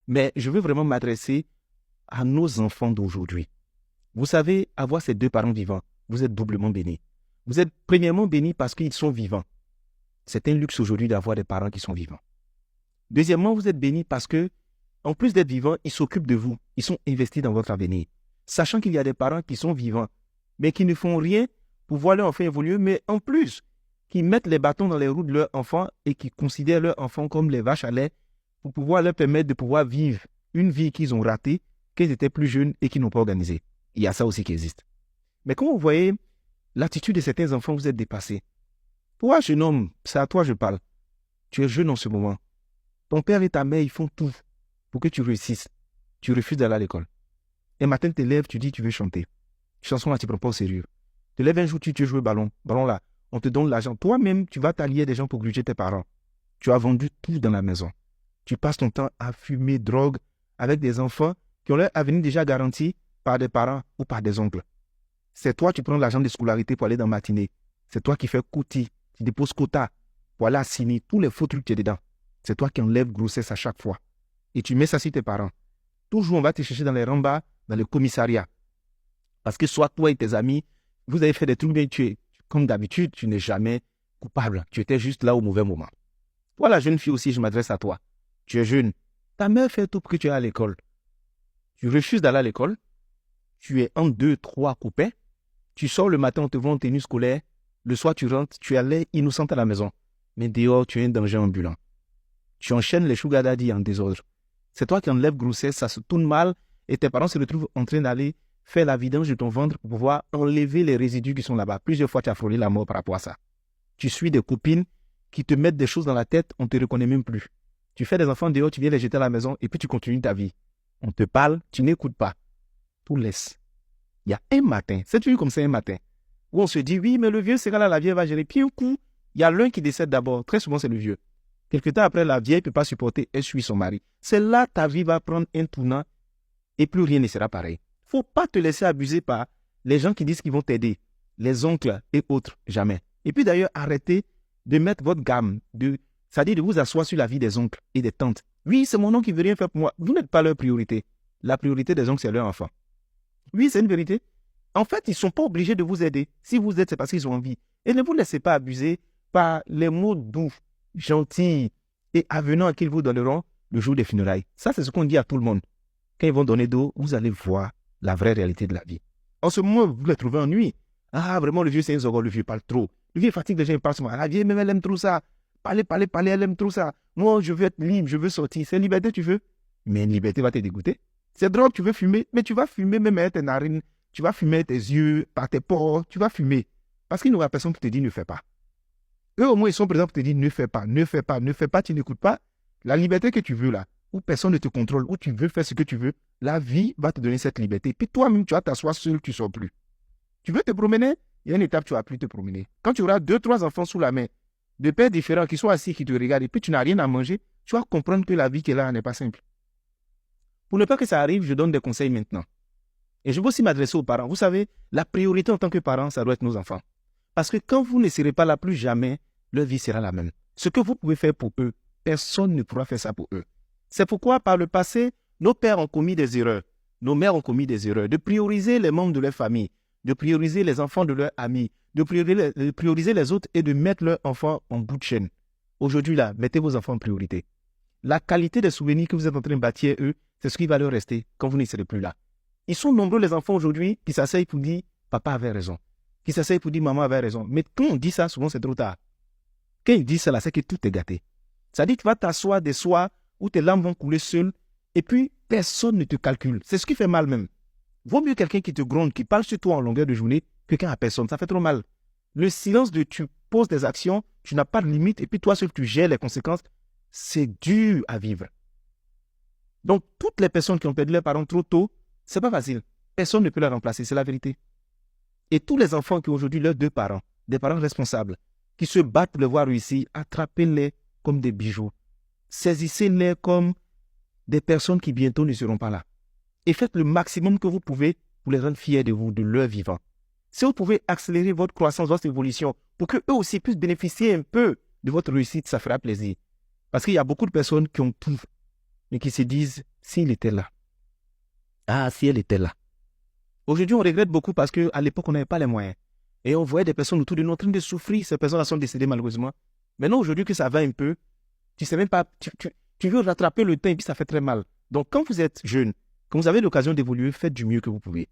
Mais je veux vraiment m'adresser à nos enfants d'aujourd'hui. Vous savez, avoir ces deux parents vivants, vous êtes doublement bénis. Vous êtes premièrement bénis parce qu'ils sont vivants. C'est un luxe aujourd'hui d'avoir des parents qui sont vivants. Deuxièmement, vous êtes bénis parce que, en plus d'être vivants, ils s'occupent de vous. Ils sont investis dans votre avenir. Sachant qu'il y a des parents qui sont vivants, mais qui ne font rien pour voir leur enfant évoluer, mais en plus, qui mettent les bâtons dans les roues de leurs enfants et qui considèrent leurs enfants comme les vaches à lait pour pouvoir leur permettre de pouvoir vivre une vie qu'ils ont ratée, qu'ils étaient plus jeunes et qu'ils n'ont pas organisée. Il y a ça aussi qui existe. Mais quand vous voyez l'attitude de certains enfants, vous êtes dépassé. Toi, jeune homme, c'est à toi que je parle. Tu es jeune en ce moment. Ton père et ta mère, ils font tout pour que tu réussisses. Tu refuses d'aller à l'école. Un matin, tu te lèves, tu dis tu veux chanter. Chanson là, tu ne prends pas au sérieux. Tu te lèves un jour, tu veux jouer au ballon. Ballon là, on te donne l'argent. Toi-même, tu vas t'allier à des gens pour gruger tes parents. Tu as vendu tout dans la maison. Tu passes ton temps à fumer, drogue, avec des enfants qui ont leur avenir déjà garanti par des parents ou par des oncles. C'est toi qui prends l'argent de scolarité pour aller dans la matinée. C'est toi qui fais quota, tu déposes quota pour aller assigner tous les faux trucs que tu es dedans. C'est toi qui enlèves grossesse à chaque fois. Et tu mets ça sur tes parents. Toujours, on va te chercher dans les rambas, dans le commissariat. Parce que soit toi et tes amis, vous avez fait des trucs bien tués. Comme d'habitude, tu n'es jamais coupable. Tu étais juste là au mauvais moment. Toi, la jeune fille aussi, je m'adresse à toi. Tu es jeune. Ta mère fait tout pour que tu ailles à l'école. Tu refuses d'aller à l'école. Tu es en 2, 3 coupés. Tu sors le matin, on te voit en tenue scolaire. Le soir, tu rentres, tu es allé innocente à la maison. Mais dehors, tu es un danger ambulant. Tu enchaînes les sugar daddy en désordre. C'est toi qui enlèves grossesse, ça se tourne mal et tes parents se retrouvent en train d'aller faire la vidange de ton ventre pour pouvoir enlever les résidus qui sont là-bas. Plusieurs fois, tu as frôlé la mort par rapport à ça. Tu suis des copines qui te mettent des choses dans la tête, on ne te reconnaît même plus. Tu fais des enfants dehors, tu viens les jeter à la maison et puis tu continues ta vie. On te parle, tu n'écoutes pas. Tout laisse. Il y a un matin, c'est toujours comme ça un matin, où on se dit, oui, mais le vieux sera là, la vieille va gérer. Puis un coup, il y a l'un qui décède d'abord. Très souvent, c'est le vieux. Quelque temps après, la vieille ne peut pas supporter, elle suit son mari. C'est là ta vie va prendre un tournant et plus rien ne sera pareil. Il ne faut pas te laisser abuser par les gens qui disent qu'ils vont t'aider, les oncles et autres, jamais. Et puis d'ailleurs, arrêtez de mettre votre gamme, c'est-à-dire de vous asseoir sur la vie des oncles et des tantes. Oui, c'est mon oncle qui ne veut rien faire pour moi. Vous n'êtes pas leur priorité. La priorité des oncles, c'est leur enfant. Oui, c'est une vérité. En fait, ils ne sont pas obligés de vous aider. Si vous êtes, c'est parce qu'ils ont envie. Et ne vous laissez pas abuser par les mots doux, gentils et avenants qu'ils vous donneront le jour des funérailles. Ça, c'est ce qu'on dit à tout le monde. Quand ils vont donner d'eau, vous allez voir la vraie réalité de la vie. En ce moment, vous les trouvez ennuyés. Ah, vraiment, le vieux, c'est un zogo, le vieux parle trop. Le vieux fatigue les gens, il parle souvent. La vieille, même, elle aime trop ça. Parler, elle aime trop ça. Moi, je veux être libre, je veux sortir. C'est liberté, tu veux. Mais une liberté va te dégoûter. C'est drôle, tu veux fumer, mais tu vas fumer même avec tes narines. Tu vas fumer tes yeux, par tes pores, tu vas fumer. Parce qu'il n'y aura personne qui te dit ne fais pas. Eux, au moins, ils sont présents pour te dire ne fais pas, ne fais pas, ne fais pas, tu n'écoutes pas. La liberté que tu veux là, où personne ne te contrôle, où tu veux faire ce que tu veux, la vie va te donner cette liberté. Puis toi-même, tu vas t'asseoir seul, tu ne sors plus. Tu veux te promener, il y a une étape, tu ne vas plus te promener. Quand tu auras 2, 3 enfants sous la main, de pères différents qui sont assis, qui te regardent, et puis tu n'as rien à manger, tu vas comprendre que la vie qui est là n'est pas simple. Pour ne pas que ça arrive, je donne des conseils maintenant. Et je veux aussi m'adresser aux parents. Vous savez, la priorité en tant que parent, ça doit être nos enfants. Parce que quand vous ne serez pas là, plus jamais, leur vie sera la même. Ce que vous pouvez faire pour eux, personne ne pourra faire ça pour eux. C'est pourquoi, par le passé, nos pères ont commis des erreurs. Nos mères ont commis des erreurs. De prioriser les membres de leur famille, de prioriser les enfants de leurs amis, de prioriser les autres et de mettre leurs enfants en bout de chaîne. Aujourd'hui, là, mettez vos enfants en priorité. La qualité des souvenirs que vous êtes en train de bâtir, eux, c'est ce qui va leur rester quand vous ne serez plus là. Ils sont nombreux, les enfants, aujourd'hui, qui s'asseyent pour dire « papa avait raison », qui s'asseyent pour dire « maman avait raison ». Mais quand on dit ça, souvent, c'est trop tard. Quand ils disent ça, c'est que tout est gâté. Ça dit que tu vas t'asseoir des soirs où tes larmes vont couler seules et puis personne ne te calcule. C'est ce qui fait mal même. Vaut mieux quelqu'un qui te gronde, qui parle sur toi en longueur de journée, que quelqu'un à personne. Ça fait trop mal. Le silence de tu poses des actions, tu n'as pas de limite et puis toi seul, tu gères les conséquences. C'est dur à vivre. Donc, toutes les personnes qui ont perdu leurs parents trop tôt, c'est pas facile. Personne ne peut les remplacer, c'est la vérité. Et tous les enfants qui ont aujourd'hui leurs 2 parents, des parents responsables, qui se battent pour les voir réussir, attrapez-les comme des bijoux. Saisissez-les comme des personnes qui bientôt ne seront pas là. Et faites le maximum que vous pouvez pour les rendre fiers de vous, de leur vivant. Si vous pouvez accélérer votre croissance, votre évolution, pour qu'eux aussi puissent bénéficier un peu de votre réussite, ça fera plaisir. Parce qu'il y a beaucoup de personnes qui ont tout. mais qui se disent, s'il était là, ah, si elle était là. Aujourd'hui, on regrette beaucoup parce qu'à l'époque, on n'avait pas les moyens. Et on voyait des personnes autour de nous en train de souffrir. Ces personnes-là sont décédées malheureusement. Maintenant, aujourd'hui que ça va un peu, tu sais même pas, tu veux rattraper le temps et puis ça fait très mal. Donc, quand vous êtes jeune, quand vous avez l'occasion d'évoluer, faites du mieux que vous pouvez.